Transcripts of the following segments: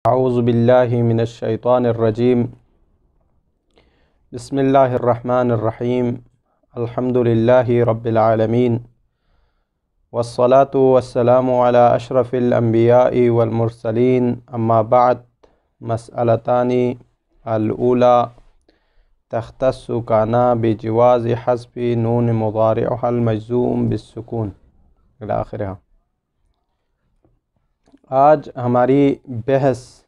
औज़ु बिल्लाहि मिनश्शैतानिर्रजीम। बिस्मिल्लाहिर्रहमानिर्रहीम। अल्हम्दुलिल्लाहि रब्बिल आलमीन। वस्सलातु वस्सलामु अला अशरफिल अंबियाइ वल मुरसलीन। अम्मा बाद। मसअलतानी अल-ऊला तख्तस्सु काना बिजवाज़ि हज़्फ़ि नून मुज़ारिअहल मजज़ूम बिस्सुकून इला आखिरिहा। आज हमारी बहस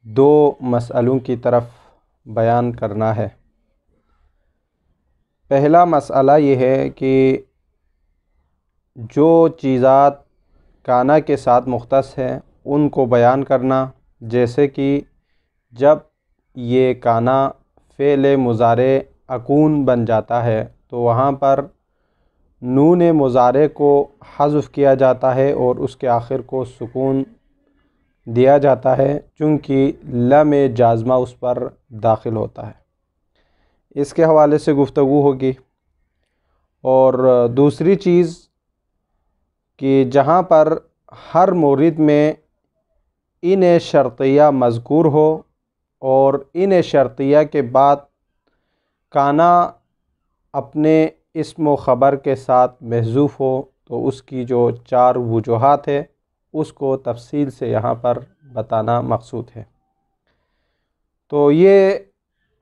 दो मसअलों की तरफ बयान करना है। पहला मसअला ये है कि जो चीज़ात काना के साथ मुख्तस हैं उनको बयान करना, जैसे कि जब ये काना फ़ेल मुज़ारे अकून बन जाता है तो वहाँ पर नून मुज़ारे को हज़्फ़ किया जाता है और उसके आखिर को सुकून दिया जाता है, चूँकि लम जाज़मा उस पर दाखिल होता है। इसके हवाले से गुफ्तगू होगी। और दूसरी चीज़ कि जहाँ पर हर मोरिद में इन शर्तिया मज़कूर हो और इन शर्तिया के बाद काना अपने इस्म व ख़बर के साथ महज़ूफ़ हो तो उसकी जो चार वजूहात है उसको तफसील से यहाँ पर बताना मकसूद है। तो ये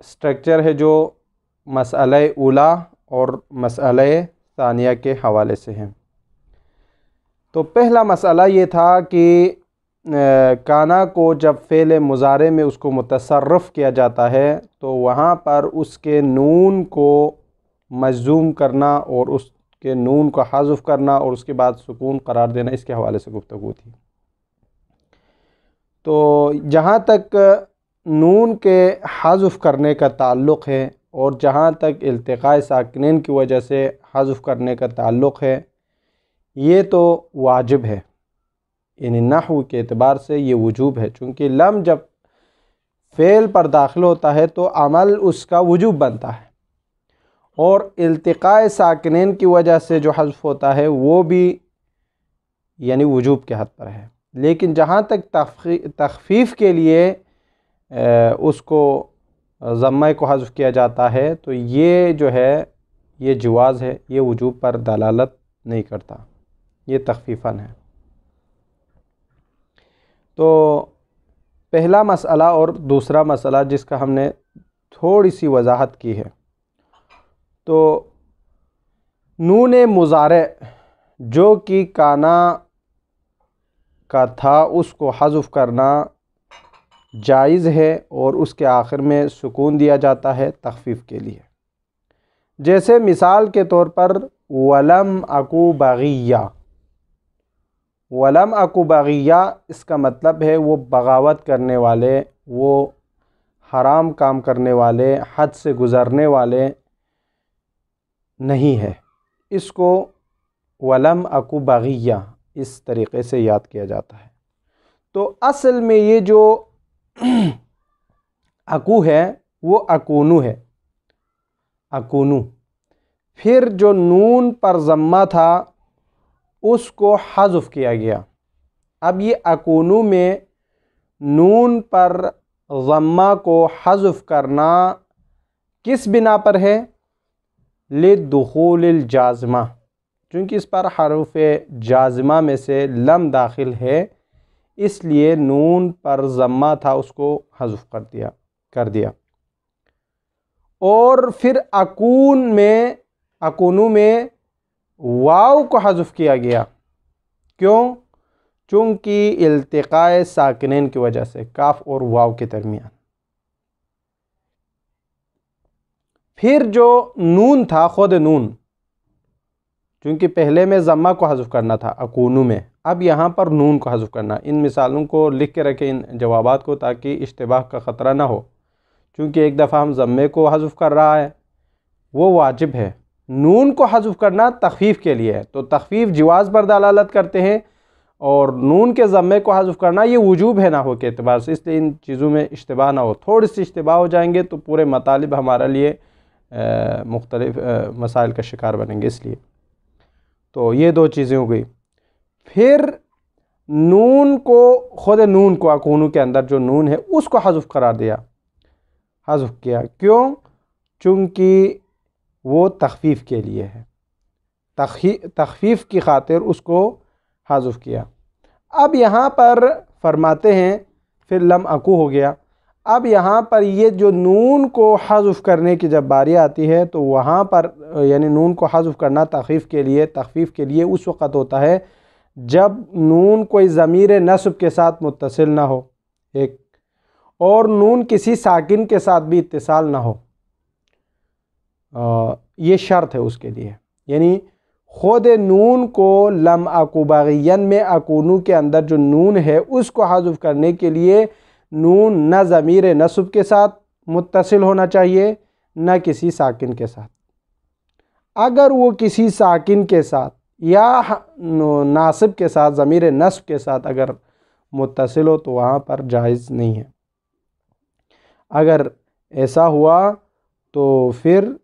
स्ट्रक्चर है जो मसअले ऊला और मसअले सानिया के हवाले से हैं। तो पहला मसअला ये था कि काना को जब फ़ेल मुज़ारे में उसको मुतसर्रफ़ किया जाता है तो वहाँ पर उसके नून को मजज़ूम करना और उसके नून को हज़्फ़ करना और उसके बाद सुकून करार देना, इसके हवाले से गुफ्तगू थी। तो जहाँ तक नून के हज़्फ़ करने का ताल्लुक़ है और जहाँ तक इल्तिक़ाए साकिनैन की वजह से हज़्फ़ करने का ताल्लुक़ है, ये तो वाजिब है, यानी नहव के एतबार से ये वजूब है। चूँकि लम जब फ़ेल पर दाखिल होता है तो अमल उसका वजूब बनता है, और इल्तिक़ाए साकिनैन की वजह से जो हज़्फ़ होता है वो भी यानी वजूब के हद पर है। लेकिन जहाँ तक तख़फ़ीफ़ के लिए उसको ज़म्मा को हज़्फ़ किया जाता है तो ये जो है ये जवाज़ है, ये वजूब पर दलालत नहीं करता, ये तख़फ़ीफ़न है। तो पहला मसअला और दूसरा मसअला जिसका हमने थोड़ी सी वजाहत की है, तो नून मुज़ारे जो कि काना का था उसको हज़्फ़ करना जायज़ है और उसके आखिर में सुकून दिया जाता है तख़फ़ीफ़ के लिए। जैसे मिसाल के तौर पर वलम अकू बग़िया। वलम अकू बग़िया इसका मतलब है वो बगावत करने वाले, वो हराम काम करने वाले, हद से गुज़रने वाले नहीं है। इसको वलम अकू बग़िया इस तरीक़े से याद किया जाता है। तो असल में ये जो अकू है वो अकूनू है, अकूनू। फिर जो नून पर ज़म्मा था उसको हज़्फ़ किया गया। अब ये अकूनू में नून पर ज़म्मा को हज़्फ़ करना किस बिना पर है? लिदुख़ूलिल जाज़मा, क्योंकि इस पर हरूफ़ जाज़मा में से लम दाखिल है, इसलिए नून पर ज़म्मा था उसको हज़्फ़ कर दिया। और फिर अकूनू में वाव को हज़्फ़ किया गया। क्यों? चूँकि इल्तिक़ाए साकिनैन की वजह से, काफ और वाव के दरमियान। फिर जो नून था खुद नून, चूँकि पहले में ज़म्मा को हज़्फ़ करना था अकूनू में, अब यहाँ पर नून को हज़्फ़ करना। इन मिसालों को लिख के रखें, इन जवाबात को, ताकि इश्तिबाह का ख़तरा ना हो। चूँकि एक दफ़ा हम ज़म्मे को हज़्फ़ कर रहा है वो वाजिब है, नून को हज़्फ़ करना तख़फ़ीफ़ के लिए है, तो तख़फ़ीफ़ जवाज़ पर दलालत करते हैं, और नून के ज़म्मे को हज़्फ़ करना ये वजूब है नहव के एतबार से। इसलिए इन चीज़ों में इश्तिबाह ना हो। थोड़ी सी इश्तिबाह हो जाएंगे तो पूरे मतालिब हमारे लिए मुख्तलिफ़ मसाइल का शिकार बनेंगे। इसलिए तो ये दो चीज़ें हो गई। फिर नून को, खुद नून को, अकूनू के अंदर जो नून है उसको हज़फ करार दिया, हज़फ किया। क्यों? चूँकि वो तख़फ़ीफ़ के लिए है, तख़फ़ीफ़ की खातिर उसको हज़फ किया। अब यहाँ पर फरमाते हैं, फिर लम अकू हो गया। अब यहाँ पर ये जो नून को हज़फ करने की जब बारी आती है तो वहाँ पर यानी नून को हज़फ करना तख़फ़ीफ़ के लिए उस वक़्त होता है जब नून कोई ज़मीर नस्ब के साथ मुत्तसिल ना हो, एक, और नून किसी साकिन के साथ भी इत्तिसाल ना हो। ये शर्त है उसके लिए। यानी खुद नून को लम अकू बाग़ियन में अकूनू के अंदर जो नून है उसको हज़फ करने के लिए नून न ज़मीर नस्ब के साथ मुत्तसिल होना चाहिए न किसी साकिन के साथ। अगर वो किसी साकिन के साथ या नासिब के साथ, ज़मीर नस्ब के साथ अगर मुत्तसिल हो तो वहाँ पर जायज़ नहीं है। अगर ऐसा हुआ तो फिर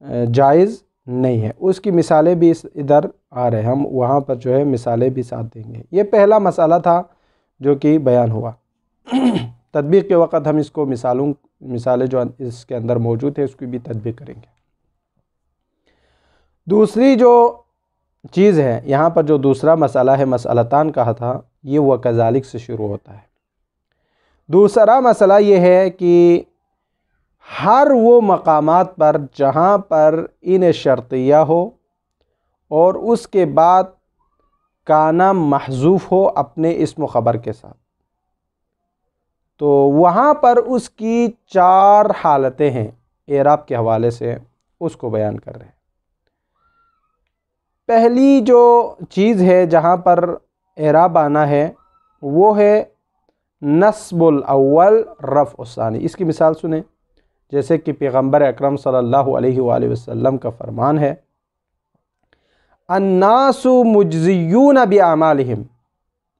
जायज़ नहीं है। उसकी मिसालें भी इधर आ रहे हैं, हम वहाँ पर जो है मिसालें भी साथ देंगे। ये पहला मसाला था जो कि बयान हुआ। तदबीक़ के वक़्त हम इसको मिसालें जो इसके अंदर मौजूद है उसकी भी तदबीक़ करेंगे। दूसरी जो चीज़ है यहाँ पर, जो दूसरा मसाला है, मसलतान कहा था, ये व कज़ालिक से शुरू होता है। दूसरा मसला ये है कि हर वो मकामात पर जहाँ पर इन शर्तिया हो और उसके बाद काना महज़ूफ़ हो अपने इस्म ख़बर के साथ, तो वहाँ पर उसकी 4 हालतें हैं। एराब के हवाले से उसको बयान कर रहे हैं। पहली जो चीज़ है जहाँ पर एराब आना है वो है नस्बुल अव्वल रफ़्उ सानी। इसकी मिसाल सुने, जैसे कि पैगम्बर अकरम सल्लल्लाहु अलैहि वसल्लम का फरमान है, अन्नासु मुज्ज़ियून बिअमालिहिम,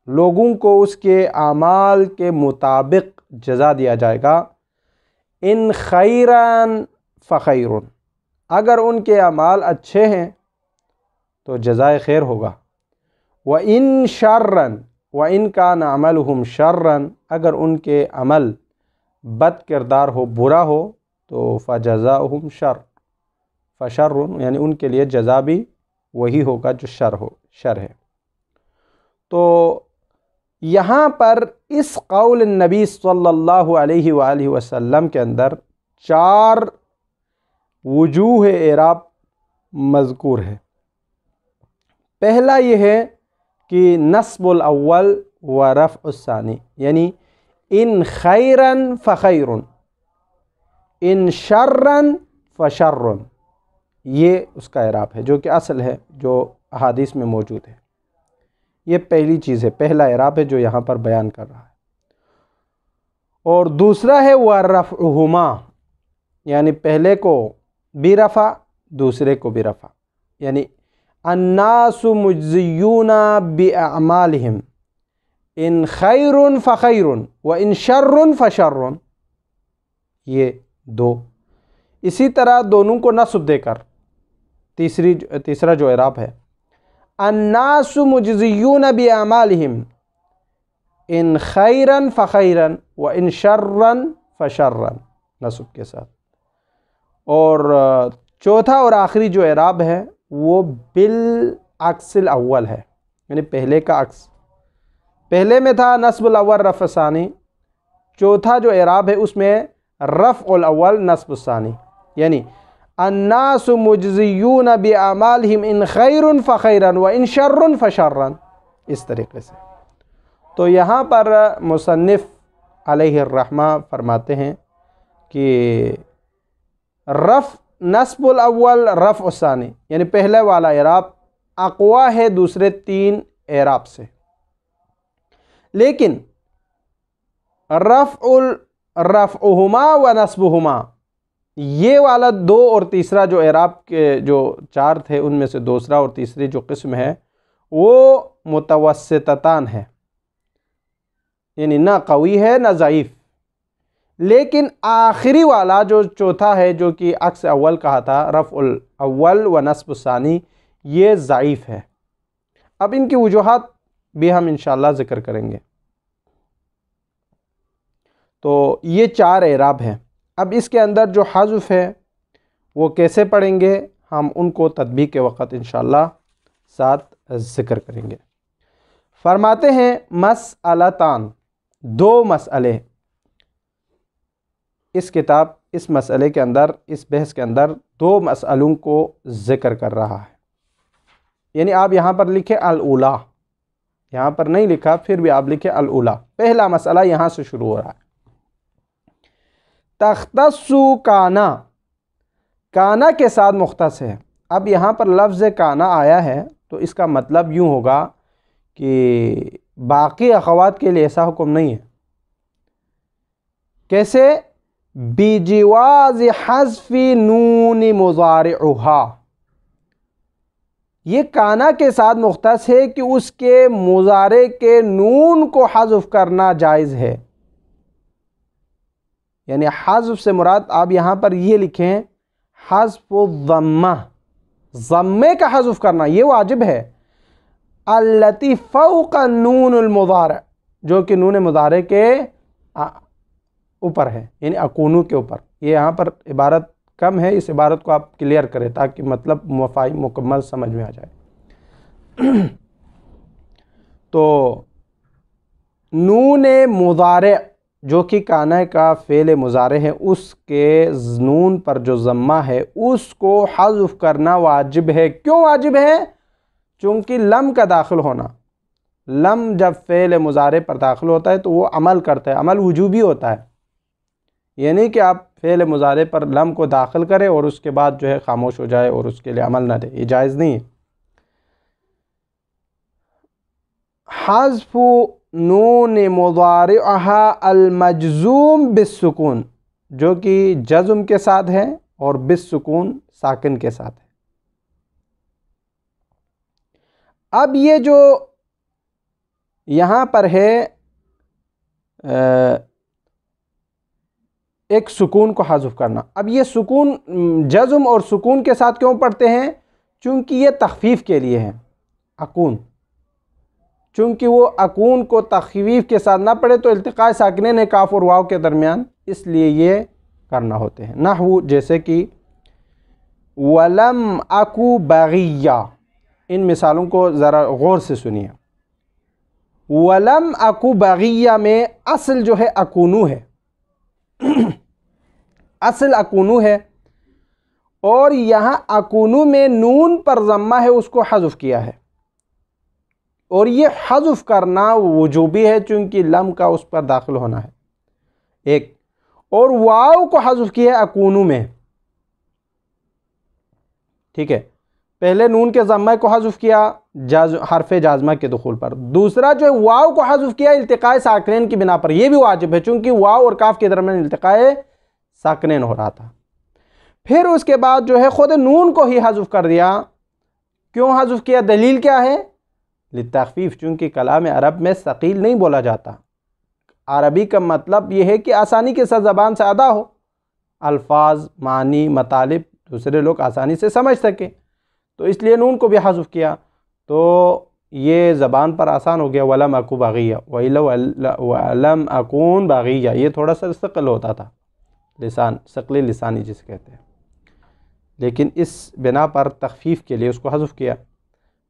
लोगों को उसके आमाल के मुताबिक जज़ा दिया जाएगा। इन खैरन फ़खैरुन, अगर उनके अमाल अच्छे हैं तो जज़ाए खैर होगा। व इन शर्रन व इन कान अमलहुम शर्रन, अगर उनके अमल बद किरदार हो, बुरा हो, तो फ़जज़ाउहुम फ़शर्रुन, यानी उनके लिए जज़ा भी वही होगा जो शर है। तो यहाँ पर इस कौल नबी सल्लल्लाहु अलैहि वालैहि वसल्लम के अंदर 4 वजूह एराब मज़कूर है। पहला ये है कि नस्बुल अव्वल व रफ़्उ सानी, यानी इन खैरन फ़खैरुन, इन शर्रन फ़शर्रुन, ये उसका एराब है जो कि असल है, जो अहादीस में मौजूद है। ये पहली चीज़ है, पहला एराब है जो यहाँ पर बयान कर रहा है। और दूसरा है व रफ़्उहुमा, यानी पहले को भी रफ़ा, दूसरे को भी रफ़ा, यानी अन्नासु मुज्ज़ियूना बिअमालिहिम इन खैरुन फ़खैरुन व इन शर्रुन फ़शर्रुन, ये 2। इसी तरह दोनों को नस्ब देकर तीसरा जो एराब है, अन्नासु मुज्ज़ियून बिअमालिहिम इन खैरन फ़खैरन व इन शर्रन फ़शर्रन, नस्ब के साथ। और चौथा और आखिरी जो एराब है वो बिल अक्सिल अव्वल है, यानी पहले का अक्स। पहले में था नस्बुल अव्वल रफ़्उ सानी, चौथा जो एराब है उसमें रफ़्उल अव्वल नस्बुल सानी, यानी अन्नासु मुज्ज़ियून बिअमालिहिम इन खैरुन फ़खैरन व इन शर्रुन फ़शर्रन, इस तरीक़े से। तो यहाँ पर मुसन्निफ़ अलैहि रहमा फरमाते हैं कि नस्बुल अव्वल रफ़्उ सानी, यानी पहले वाला एराब अक़वा है दूसरे 3 एराब से, लेकिन रफ़्उहुमा व नस्बुहुमा, ये वाला 2 और तीसरा जो एराब के जो 4 थे उनमें से दूसरा और तीसरी जो किस्म है वो मुतवस्सिततान है, यानी ना कवी है ना ज़ईफ़। लेकिन आखिरी वाला जो चौथा है जो कि अक्स अव्वल कहा था, रफ़्उल अव्वल व नस्ब सानी, ये ज़ईफ़ है। अब इनकी वजूहात भी हम इंशाअल्लाह ज़िक्र करेंगे। तो ये 4 एराब हैं। अब इसके अंदर जो हज़्फ़ है वो कैसे पढ़ेंगे, हम उनको तदबीक के वक़्त इंशाअल्लाह साथ ज़िक्र करेंगे। फरमाते हैं मसअलतान, 2 मसअले। इस मसअले के अंदर, इस बहस के अंदर 2 मसअलों को ज़िक्र कर रहा है। यानी आप यहाँ पर लिखे अल-ऊला, यहाँ पर नहीं लिखा, फिर भी आप लिखे अल-ऊला। पहला मसअला यहाँ से शुरू हो रहा है। तख्तस्सु काना, काना के साथ मुख्तस है। अब यहाँ पर लफ्ज़ काना आया है तो इसका मतलब यूँ होगा कि बाकी अख़वात के लिए ऐसा हुक्म नहीं है। कैसे? बिजवाज़ हज़्फ़ी नून मुज़ारिउहा, ये काना के साथ मुख्तस है कि उसके मुज़ारे के नून को हज़्फ़ करना जायज़ है। यानी हज़्फ़ से मुराद आप यहाँ पर ये लिखें हज़्फ़ु ज़म्मा, ज़म्मे का हज़्फ़ करना ये वाजिब है। अल्लती फ़ौक़ नूनुल मुज़ारे, जो कि नून मुज़ारे के ऊपर है, यानी अकूनू के ऊपर। ये यहाँ पर इबारत कम है, इस इबारत को आप क्लियर करें ताकि मतलब मफ़ाहिम मुकम्मल समझ में आ जाए। तो नून मुज़ारे जो कि काना का फ़ेल मुज़ारे है, उसके नून पर जो ज़म्मा है उसको हज़्फ़ करना वाजिब है। क्यों वाजिब है? चूँकि लम का दाखिल होना, लम जब फ़ेल मुज़ारे पर दाखिल होता है तो वो अमल करता है, अमल वजूबी होता है। यानी कि आप फ़ेल मुज़ारे पर लम को दाखिल करें और उसके बाद जो है ख़ामोश हो जाए और उसके लिए अमल ना दे, ये जायज़ नहीं है। हज़्फ़ु नून मुज़ारिअहा अल-मजज़ूम बिस्सुकून, जो कि जज़्म के साथ है और बिस्सुकून साकिन के साथ है। अब ये जो यहाँ पर है एक सुकून को हज़्फ़ करना। अब ये सुकून जज़्म और सुकून के साथ क्यों पढ़ते हैं? चूँकि ये तख़फ़ीफ़ के लिए है। अकून, चूँकि वो अकून को तख़फ़ीफ़ के साथ ना पढ़े तो इल्तिक़ाए साकिनैन है काफ और वाव के दरमियान, इसलिए ये करना होते हैं। नहwu जैसे कि वलम अकू बग़िया, इन मिसालों को ज़रा गौर से सुनिए। वलम अकू बग़िया में असल जो है अकूनू है, असल अकूनू है, और यहाँ अकूनू में नून पर ज़म्मा है, उसको हज़्फ़ किया है। और ये हज़्फ़ करना वजूबी है चूँकि लम का उस पर दाखिल होना है एक, और वाव को हज़्फ़ किया है अकूनू में। ठीक है, पहले नून के ज़म्मा को हज़्फ़ किया हरफ़ जाज़मा के दुखूल पर, दूसरा जो है वाव को हज़्फ़ किया इल्तिक़ाए साकिनैन की बिना पर। यह भी वाजिब है चूँकि वाव और काफ के दरमियान इल्तिक़ाए साकिनैन हो रहा था। फिर उसके बाद जो है ख़ुद नून को ही हज़्फ़ कर दिया। क्यों हज़्फ़ किया? दलील क्या है? लित्तख़फ़ीफ़, चूँकि कलाम अरब में सक़ील नहीं बोला जाता। अरबी का मतलब यह है कि आसानी के साथ ज़बान से अदा हो, अल्फाज, मानी, मतलब दूसरे लोग आसानी से समझ सकें, तो इसलिए नून को भी हज़्फ़ किया। तो ये ज़बान पर आसान हो गया। वलम अकू बग़िया, वलम अकून बग़िया, ये थोड़ा सा सक़ल होता था, लिसान, सक़ल लिसानी जिसे कहते हैं, लेकिन इस बिना पर तख़फ़ीफ़ के लिए उसको हज़्फ़ किया।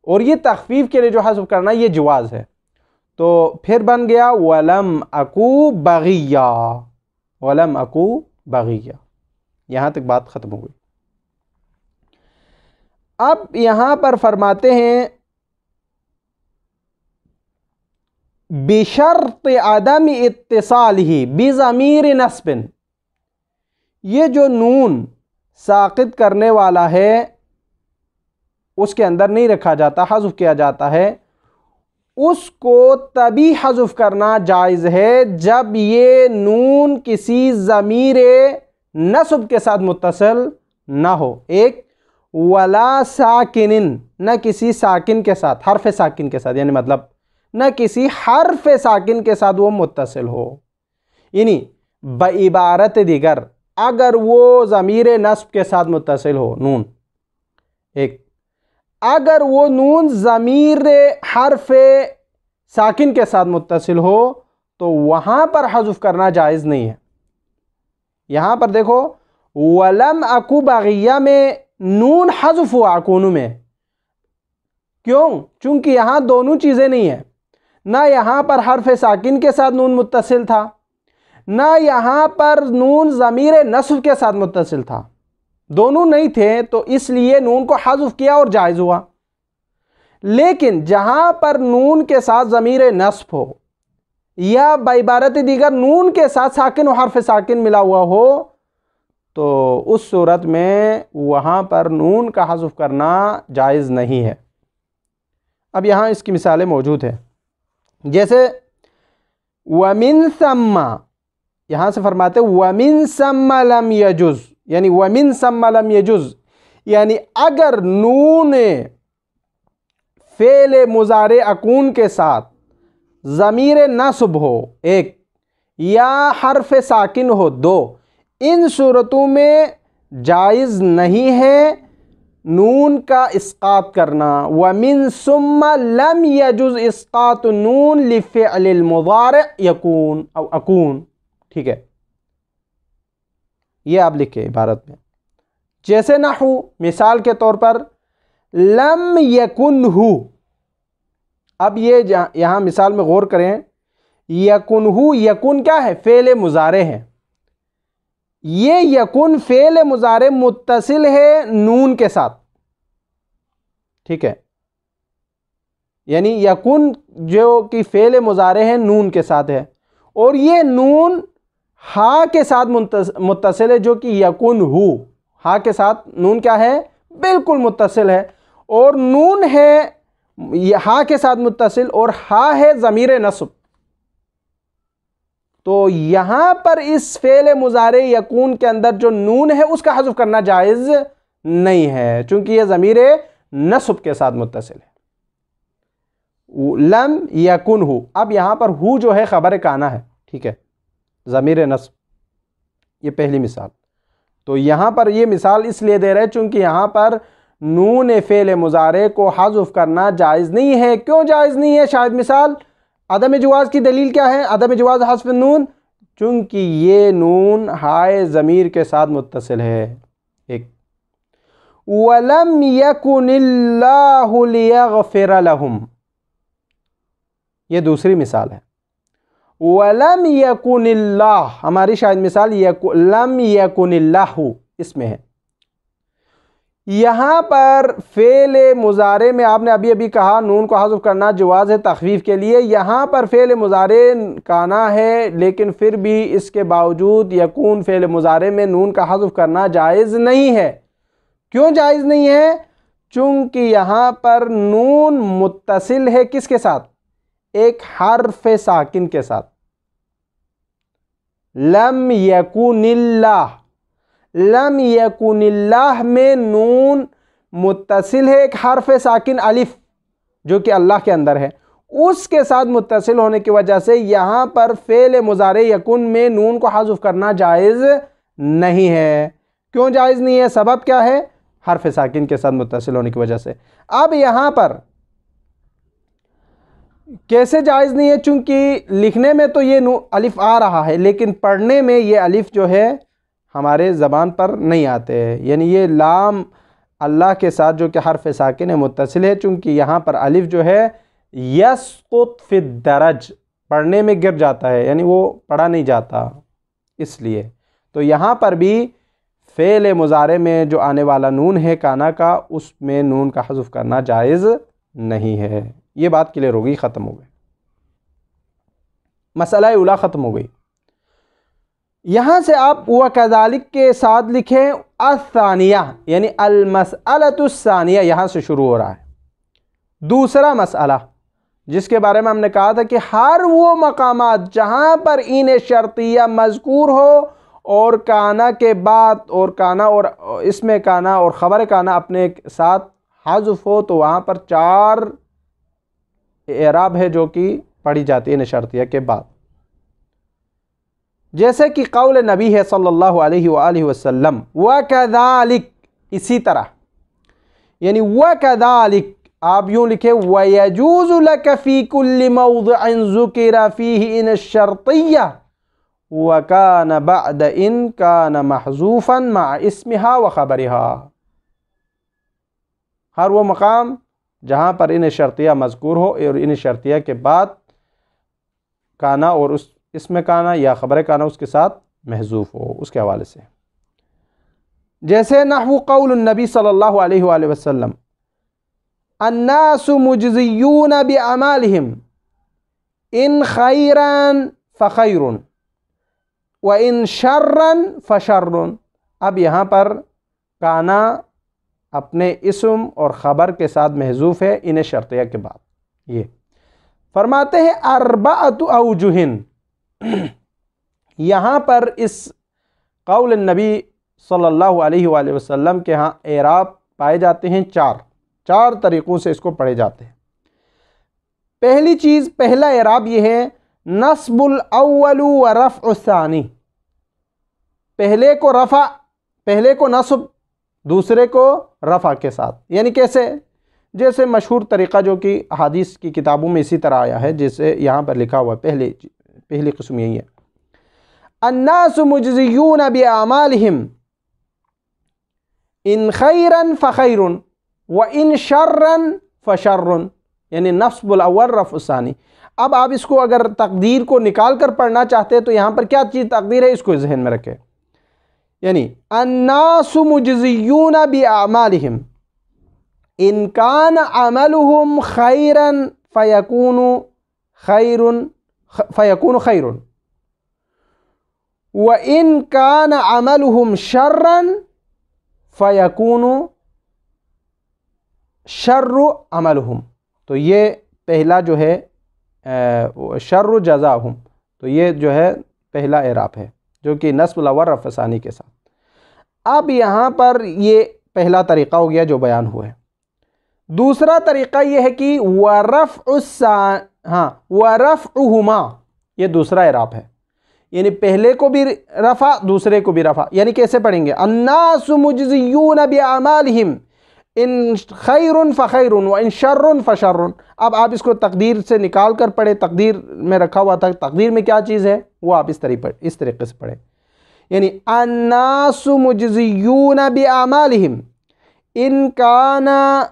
और ये तख़फ़ीफ़ के लिए जो हज़्फ़ करना ये जवाज़ है। तो फिर बन गया वलम अकू बग़िया, वलम अकू बग़िया। यहाँ तक बात ख़त्म हो गई। अब यहाँ पर फरमाते हैं बिशर्त अदम इत्तिसालिही बिज़मीर नस्बिन, ये जो नून साक़ित करने वाला है उसके अंदर नहीं रखा जाता, हज़्फ़ किया जाता है, उसको तभी हज़्फ़ करना जायज़ है जब ये नून किसी ज़मीर नस्ब के साथ मुत्तसिल ना हो। एक, वला साकिनिन, न किसी साकिन के साथ, हरफ साकिन के साथ, यानी मतलब न किसी हरफ साकिन के साथ वो मुत्तसिल हो। यानी बइबारत दिगर, अगर वो ज़मीर नस्ब के साथ मुत्तसिल हो नून, एक, अगर वो नून ज़मीर हरफ साकिन के साथ मुत्तसिल हो तो वहाँ पर हज़्फ़ करना जायज़ नहीं है। यहाँ पर देखो वलम अकु बागिया में नून हज़्फ़ हुआ अकूनु में, क्यों? चूँकि यहाँ दोनों चीज़ें नहीं है, ना यहाँ पर हर्फ साकिन के साथ नून मुत्तसिल था, ना यहाँ पर नून ज़मीर नस्ब के साथ मुत्तसिल था, दोनों नहीं थे, तो इसलिए नून को हज़्फ़ किया और जायज़ हुआ। लेकिन जहाँ पर नून के साथ ज़मीर नस्ब हो या बाइबारत दीगर नून के साथ साकिन और हर्फ साकिन मिला हुआ हो, तो उस सूरत में वहाँ पर नून का हज़्फ़ करना जायज़ नहीं है। अब यहाँ इसकी मिसालें मौजूद हैं, जैसे वमिन सम्मा, यहाँ से फरमाते वमिन सम्मा लम यजुज़, यानी वमिन सम्मा लम यजुज़, यानी अगर नून फ़ेल मुज़ारे अकून के साथ ज़मीर नस्ब हो एक या हर्फ साकिन हो दो, इन सूरतों में जायज़ नहीं है नून का इस्क़ात करना। वमिन सुम्मा लम यजुज़ इस्क़ात नून लिफ़िअलिल मुज़ारे यकून और अकून। ठीक है, ये आप लिखे इबारत में, जैसे नहू मिसाल के तौर पर लम यकुनहु। अब ये यहाँ मिसाल में गौर करें, यकुनहु, यकुन क्या है? फ़ेल मुज़ारे हैं। ये यकुन फ़ेल मुज़ारे मुत्तसिल है नून के साथ। ठीक है, यानी यकुन जो कि फ़ेल मुज़ारे हैं नून के साथ है, और ये नून हा के साथ मुत्तसिल है, जो कि यकुनहु, हा के साथ नून क्या है? बिल्कुल मुत्तसिल है, और नून है हा के साथ मुत्तसिल और हा है ज़मीर नस्ब। तो यहाँ पर इस फ़ेल मुज़ारे यकून के अंदर जो नून है उसका हज़्फ़ करना जायज़ नहीं है, चूँकि यह ज़मीर नस्ब के साथ मुत्तसिल है। लम यकुनहु, अब यहाँ पर हु जो है ख़बर काना है, ठीक है, ज़मीर नस्ब, ये पहली मिसाल। तो यहाँ पर ये मिसाल इसलिए दे रहे हैं चूँकि यहाँ पर नून फ़ेल मुज़ारे को हज़्फ़ करना जायज़ नहीं है। क्यों जायज़ नहीं है? शायद मिसाल अदम जवाज़ की दलील क्या है? अदम जवाज़ हज़्फ़ नून, चूँकि ये नून हाय ज़मीर के साथ मुत्तसिल है। एक वलम यकुनिल्लाहु लियग़फ़िर लहुम, ये दूसरी मिसाल है। वलम यकुनिल्लाह, हमारी शायद मिसाल लम यकुनिल्लाहु इसमें है। यहाँ पर फ़ेल मुज़ारे में आपने अभी अभी कहा नून को हज़्फ़ करना जवाज़ है तख़फ़ीफ़ के लिए। यहाँ पर फ़ेल मुज़ारे काना है, लेकिन फिर भी इसके बावजूद यकून फ़ेल मुज़ारे में नून का हज़्फ़ करना जायज़ नहीं है। क्यों जायज़ नहीं है? चूँकि यहाँ पर नून मुत्तसिल है किसके साथ? एक हर्फ साकिन के साथ। लम यकुनिल्लाह, लम यकुनिल्लाह में नून मुत्तसिल है एक हर्फ साकिन अलिफ जो कि अल्लाह के अंदर है, उसके साथ मुत्तसिल होने की वजह से यहाँ पर फ़ेल मुज़ारे यकुन में नून को हज़्फ़ करना जायज़ नहीं है। क्यों जायज़ नहीं है? सबब क्या है? हर्फ साकिन के साथ मुत्तसिल होने की वजह से। अब यहाँ पर कैसे जायज़ नहीं है? चूँकि लिखने में तो ये अलिफ आ रहा है, लेकिन पढ़ने में ये अलिफ जो है हमारे ज़बान पर नहीं आते हैं, यानी ये लाम अल्लाह के साथ जो कि हर्फ साकिन है मुत्तसिल है, चूँकि यहाँ पर अलिफ जो है यस्कुत फि दरज, पढ़ने में गिर जाता है, यानी वो पढ़ा नहीं जाता, इसलिए। तो यहाँ पर भी फ़ेल मुज़ारे में जो आने वाला नून है काना का, उसमें नून का हज़्फ़ करना जायज़ नहीं है। ये बात क्लियर हो गई, ख़त्म हो गई, मसला उला ख़त्म हो गई। यहाँ से आप व कज़ालिक के साथ लिखें अस्सानिया, यानी अलमसअलतुस्सानिया, यहाँ से शुरू हो रहा है दूसरा मसला, जिसके बारे में हमने कहा था कि हर वो मकामात जहाँ पर इन शर्तिया मज़कूर हो और काना के बाद और काना और इसमें काना और ख़बर काना अपने साथ हज़्फ़ हो, तो वहाँ पर 4 एराब है जो कि पढ़ी जाती है इन शर्तिया के बाद। जैसे कि कौल नबी है सल्लल्लाहु अलैहि वसल्लम व कज़ालिक, इसी तरह, यानी व कज़ालिक आप यूँ लिखे वयजूज़ु लक फ़ी कुल्लि मौज़िअन ज़ुकिरा फ़ीहि इन शर्तिय्या व कान बअद इन कान महज़ूफ़न मअ इस्मिहा व ख़बरिहा। हर वो मकाम जहाँ पर इन शर्तिया मज़कूर हो और इन शर्तिया के बाद काना और उस इसमें काना या ख़बर काना उसके साथ महज़ूफ़ हो, उसके हवाले से। जैसे नहवु क़ौलुन नबी सल्लल्लाहु अलैहि वसल्लम अन्नासु मुजज़ियून बिअमालिहिम इन खैरन फ़खैरुन व इन शर्रन फ़शर्रुन। अब यहाँ पर काना अपने इस्म और ख़बर के साथ महज़ूफ़ है इन शर्तिया के बाद। ये फरमाते हैं अर्बअतु औजुहिन। यहाँ पर इस क़ौल नबी सल्लल्लाहु अलैहि वसल्लम के यहाँ एराब पाए जाते हैं चार तरीक़ों से इसको पढ़े जाते हैं। पहली चीज़, पहला एराब ये है नस्बुल अव्वलु व रफ़्उ सानी। पहले को नस्ब, दूसरे को रफ़ा के साथ। यानी कैसे? जैसे मशहूर तरीक़ा जो कि हदीस की किताबों में इसी तरह आया है, जैसे यहाँ पर लिखा हुआ है। पहली किस्म यही है, अन्नासु मुजज़ियून बिअमालिहिम इन खैरन फ़खैरुन व इन शर्रन फ़शर्रुन। यानी नस्बुल अव्वल रफ़्उ सानी। अब आप इसको अगर तकदीर को निकाल कर पढ़ना चाहते हैं तो यहाँ पर क्या चीज़ तकदीर है, इसको ज़हन में रखें। यानी अन्नासु मुजज़ियून बिअमालिहिम इन कान अमलुहुम खैरन फ़यकूनु खैरुन व इन कान अमलुहुम शर्रन फ़यकूनु शर्रु अमलुहुम। तो ये पहला जो है शर्रु जज़ाहुम, तो ये जो है पहला एराब है जो कि नस्बुल अव्वल रफ़्उ सानी के साथ। अब यहाँ पर ये पहला तरीक़ा हो गया जो बयान हुआ है। दूसरा तरीक़ा ये है कि वरफ़उहुमा, ये दूसरा एराब है। यानी पहले को भी रफ़ा, दूसरे को भी रफ़ा। यानी कैसे पढ़ेंगे? अन्नासु मुजज़ियून बिअमालिहिम इन खैरुन फ़खैरुन व इन शर्रुन फ़शर्रुन। अब आप इसको तकदीर से निकाल कर पढ़े, तकदीर में रखा हुआ था, तकदीर में क्या चीज़ है वो आप इस तरीक़े से पढ़े। यानी अन्नासु मुजज़ियून बिअमालिहिम इन काना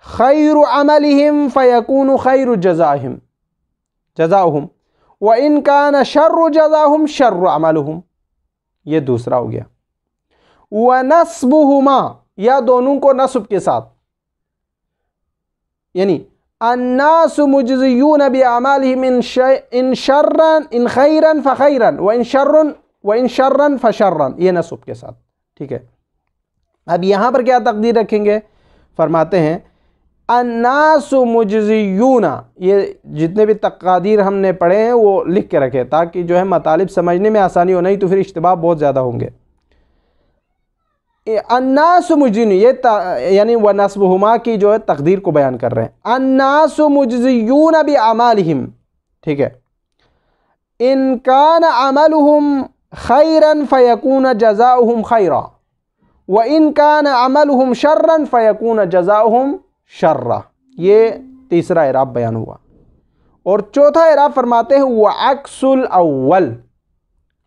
खैरु अमलिहिम फ़यकूनु खैरु जज़ाहुम व इन काना शर्रु जज़ाहुम शर्रु अमलुहुम। ये दूसरा हो गया। व नस्बुहुमा, या दोनों को नस्ब के साथ। यानी अन्नासु मुजज़ियून बिअमालिहिम इन खैरन फ़खैरन व इन शर्रन फ़शर्रन, ये नस्ब के साथ। ठीक है। अब यहाँ पर क्या तकदीर रखेंगे? फरमाते हैं अन्नासु मुजज़ियून। ये जितने भी तक़दीर हमने पढ़े हैं वो लिख के रखें ताकि जो है मतलब समझने में आसानी हो, नहीं तो फिर इश्तिबाह बहुत ज़्यादा होंगे। अन्नासु मुजज़ियून, ये यानी व नस्बुहुमा की जो है तकदीर को बयान कर रहे हैं। अन्नासु मुजज़ियून बिअमालिहिम, ठीक है, इन कान अमलुहुम खैरन फ़यकून जज़ाउहुम खैरा व इन कान अमलुहुम शर्रन फ़यकून जज़ाउहुम शर्रा। ये तीसरा एराब बयान हुआ। और चौथा एराब फरमाते हैं व अक्सुल अव्वल,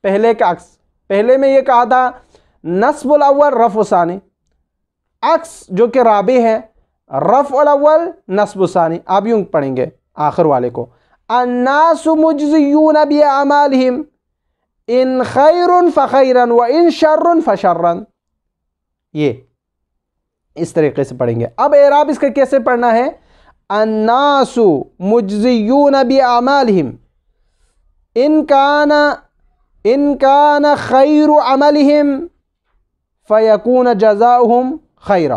पहले का अक्स। पहले में ये कहा था नस्बुल अव्वल रफ़्उ सानी, अक्स जो कि राबी है रफ़्उल अव्वल नस्बु सानी। आप यूँ पढ़ेंगे आखिर वाले को, अन्नासु मुजज़ियून बिअमालिहिम इन खैरुन फ़खैरन व इन शर्रुन फ़शर्रन। ये इस तरीके से पढ़ेंगे। अब एराब इसका कैसे पढ़ना है? अन्नासु मुजज़ियून बिअमालिहिम इन कान खैरु अमलिहिम फ़यकून जज़ाउहुम खैरा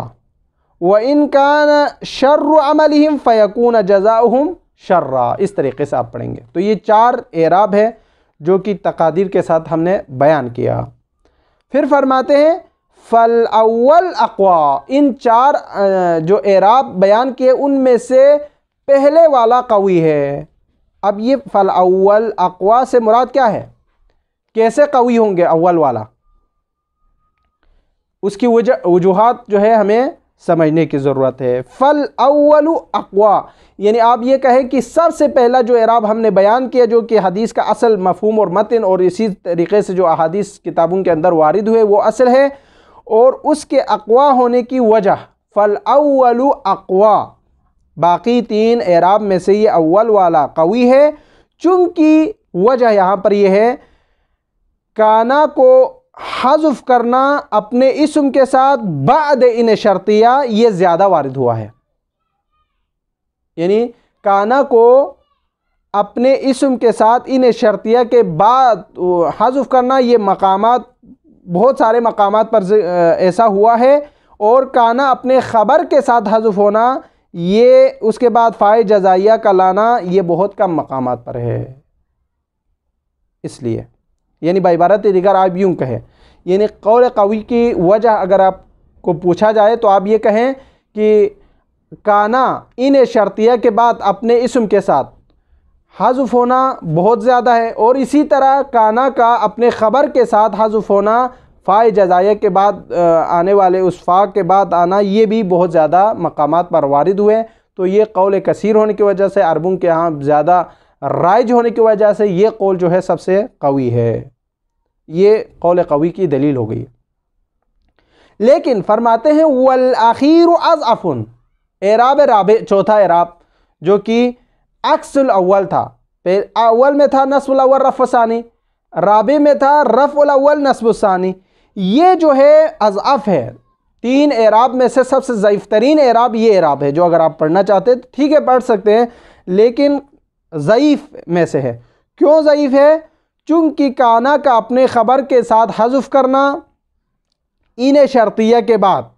व इन कान शर्रु अमलिहिम फ़यकून जज़ाउहुम शर्रा। इस तरीके से आप पढ़ेंगे। तो ये चार एराब है जो कि तक़ादीर के साथ हमने बयान किया। फिर फरमाते हैं फ़ल अव्वल अक़वा। इन चार जो एराब बयान किए उनमें से पहले वाला कवी है। अब ये फ़ल अव्वल अक़वा से मुराद क्या है? कैसे कवी होंगे अव्वल वाला? उसकी वजूहात जो है हमें समझने की ज़रूरत है। फल अव्वलु अक़वा, यानी आप ये कहें कि सबसे पहला जो एराब हमने बयान किया, जो कि हदीस का असल मफ़हूम और मतन और इसी तरीक़े से जो अहादीस किताबों के अंदर वारिद हुए वो असल है, और उसके अक़वा होने की वजह फल अव्वलु अक़वा, बाकी 3 एराब में से ये अव्वल वाला कवी है। चूँकि वजह यहाँ पर यह है, काना को हज़फ करना अपने इस्म के साथ बाद इन शर्तिया ये ज़्यादा वारिद हुआ है, यानी काना को अपने इस्म के साथ इन शर्तिया के बाद हज़फ करना, ये मकामात बहुत सारे मकामात पर ऐसा हुआ है, और काना अपने ख़बर के साथ हज़फ होना, ये उसके बाद फ़ाए जज़ाइया का लाना, ये बहुत कम मकामात पर है। इसलिए यानी बाइबारत दीगर आप यूँ कहें, यानी कौल कवी की वजह अगर आपको पूछा जाए तो आप ये कहें कि काना इन शर्तिया के बाद अपने इस्म के साथ हज़फ होना बहुत ज़्यादा है, और इसी तरह काना का अपने ख़बर के साथ हज़फ होना फ़ाए जज़ाया के बाद आने वाले उस फ़ा के बाद आना, ये भी बहुत ज़्यादा मकामात पर वारिद हुए। तो ये कौल कसीर होने की वजह से, अरबों के यहाँ ज़्यादा राइज होने की वजह से ये कौल जो है सबसे कवी है। ये कौल कवी की दलील हो गई। लेकिन फरमाते हैं वल आखिर अज़अफ़ुन, एराब राबे चौथा एराब जो कि अक्सुल अव्वल था, अव्वल में था नस्बुल अव्वल रफ़ सानी, राबे में था रफ़ुल अव्वल नस्बुल सानी। ये जो है अज़अफ़ है, 3 एराब में से सबसे ज़ईफ़ तरीन एराब ये एराब है, जो अगर आप पढ़ना चाहते हैं ठीक है पढ़ सकते हैं, लेकिन ज़ईफ़ में से है। क्यों ज़ईफ़ है? चूँकि काना का अपने ख़बर के साथ हज़फ करना इन शर्तिया के बाद,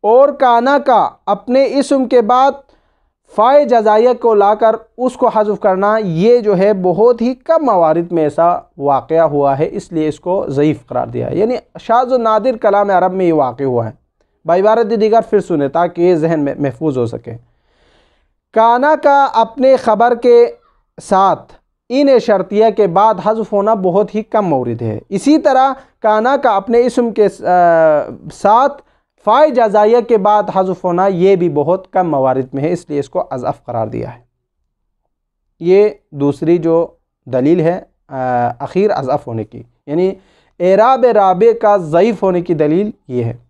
और काना का अपने इस्म के बाद फ़ाए जज़ाइया को लाकर उसको हज़फ करना, ये जो है बहुत ही कम मवारिद में ऐसा वाक़या हुआ है, इसलिए इसको ज़ईफ़ करार दिया है। यानी शाज़ व नादिर कलाम अरब में ये वाक़या हुआ है। बाइबारत दीगर फिर सुने ताकि ये जहन में महफूज हो सके। काना का अपने ख़बर के साथ इन शर्तिया के बाद हज़फ होना बहुत ही कम मौरिद है। इसी तरह काना का अपने इस्म के साथ फ़ाए जज़ाइया के बाद हज़फ होना ये भी बहुत कम मवारिद में है, इसलिए इसको अज़अफ़ करार दिया है। ये दूसरी जो दलील है अखीर अज़अफ़ होने की, यानी एराब राबे का ज़ईफ़ होने की दलील ये है।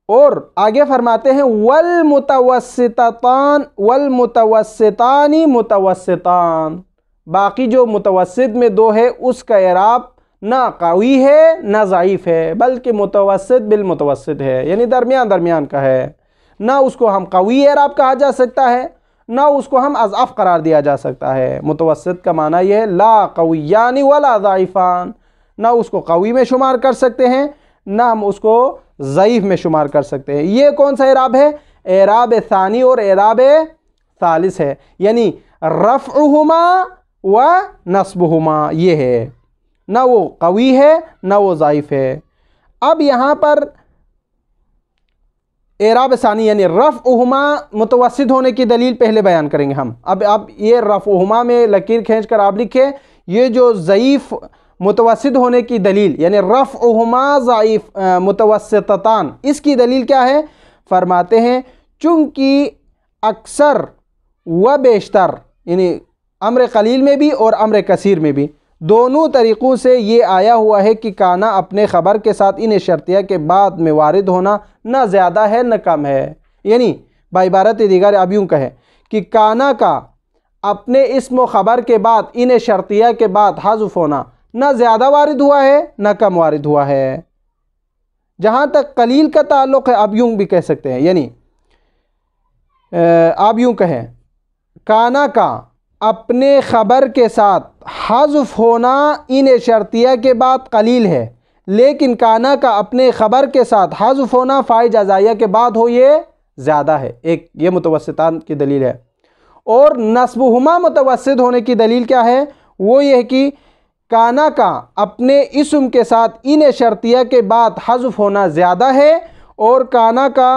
और आगे फरमाते हैं वल मुतवस्सितान वल मुतवस्सितानी मुतवस्सितान, बाकी जो मुतवस्सित में 2 है उसका एराब ना कवी है ना ज़ईफ़ है, बल्कि मुतवस्सित बिल मुतवस्सित है, यानी दरमियान दरमियान का है। ना उसको हम कवी एराब कहा जा सकता है, ना उसको हम अज़अफ़ करार दिया जा सकता है। मुतवस्सित का माना यह है ला कवियानी वला ज़ईफ़ान, ना उसको कवी में शुमार कर सकते हैं ना हम उसको ज़ईफ़ में शुमार कर सकते हैं। ये कौन सा एराब है? एराब सानी और एराब सालिस है, यानी रफ़उहुमा व नस्बुहुमा, ये है, ना वो कवी है ना वो ज़ईफ़ है। अब यहाँ पर एराब सानी यानी रफ़उहुमा मुतवस्सित होने की दलील पहले बयान करेंगे हम। अब ये रफ़उहुमा में लकीर खींच कर आप लिखे, ये जो ज़ईफ़ मुतवस्सित होने की दलील यानी रफ़उहुमा ज़ईफ़ मुतवस्सितान, इसकी दलील क्या है? फरमाते हैं चूँकि अक्सर व बेशतर, यानी अम्र कलील में भी और अम्र कसीर में भी, दोनों तरीक़ों से ये आया हुआ है कि काना अपने ख़बर के साथ इन शर्तिया के बाद में वारिद होना न ज़्यादा है न कम है। यानी बाइबारत दीगर अब यूँ कहें कि काना का अपने इस्म ख़बर के बाद इन शर्तिया के बाद हज़फ होना न ज़्यादा वारिद हुआ है न कम वारिद हुआ है। जहाँ तक कलील का ताल्लुक़ है आप यूँ भी कह सकते हैं, यानी आप यूँ कहें काना का अपने ख़बर के साथ हज़फ होना इन शर्तिया के बाद कलील है, लेकिन काना का अपने ख़बर के साथ हज़फ होना फ़ाए जज़ाइया के बाद हो ये ज़्यादा है। एक ये मुतवस्सितान की दलील है। और नस्बुहुमा मुतवस्सित होने की दलील क्या है? वो ये है कि काना का अपने इस्म के साथ इन शर्तिया के बाद हज़फ होना ज़्यादा है और काना का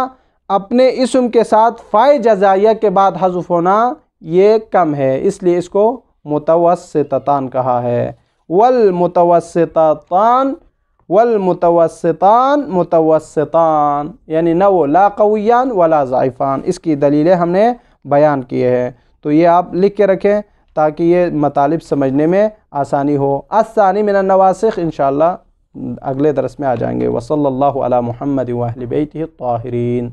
अपने इस्म के साथ फ़ाए जज़ाइया के बाद हज़फ होना ये कम है, इसलिए इसको मुतवस्सितान कहा है। वल मुतवस्सितान वल मुतवस्सितान मुतवस्सितान, यानी न वो ला कवियान वला ज़ाइफ़ान। इसकी दलीलें हमने बयान किए हैं। तो ये आप लिख के रखें ताकि ये मतालिब समझने में आसानी हो। अस्सानी मिनन नवासिख इंशाअल्लाह अगले दरस में आ जाएंगे। वसल्लल्लाहु अला मुहम्मद व अहलि बैतिही त्ताहिरीन।